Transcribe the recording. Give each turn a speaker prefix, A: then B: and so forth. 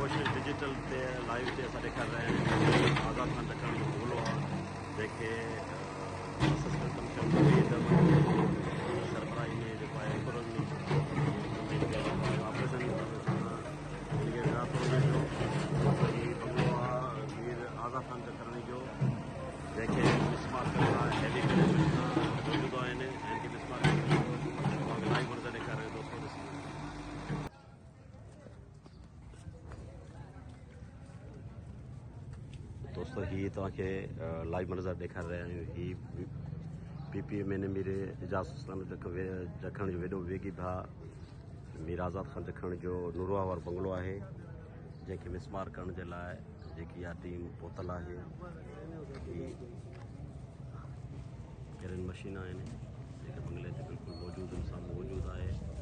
A: कोशिश डिजिटल ते लाइव ते असां ॾेखारे रहिया आहियूं आज़ाद खान ॾखण जो बंगलो आहे जेके सशस्त्र कमीशन सरबराही में जेको आहे ऑपरेशन बंगलो आहे वीर आज़ाद खान ॾखणी जो जंहिंखे मिसमार करण लाइ हैवी कंडीशन सां मौजूदु आहिनि ऐं मिसमार लाइव मंज़र ॾेखारे रहियो दोस्तो ॾिसी दोस्तों ही तव्हांखे लाइव मंज़र ॾेखारे रहिया आहियूं ही PPM में मीर एजाज़ इस्लाम ॾखण जो वॾो वेगी भाउ मीर आज़ाद खान ॾखण जो नूरवा वारो बंगलो आहे जंहिंखे मिसमार करण जे लाइ जेकी इहा टीम पहुतल आहे कहिड़ियुनि मशीन आहिनि जेके बंगले ते बिल्कुलु मौजूदु आहे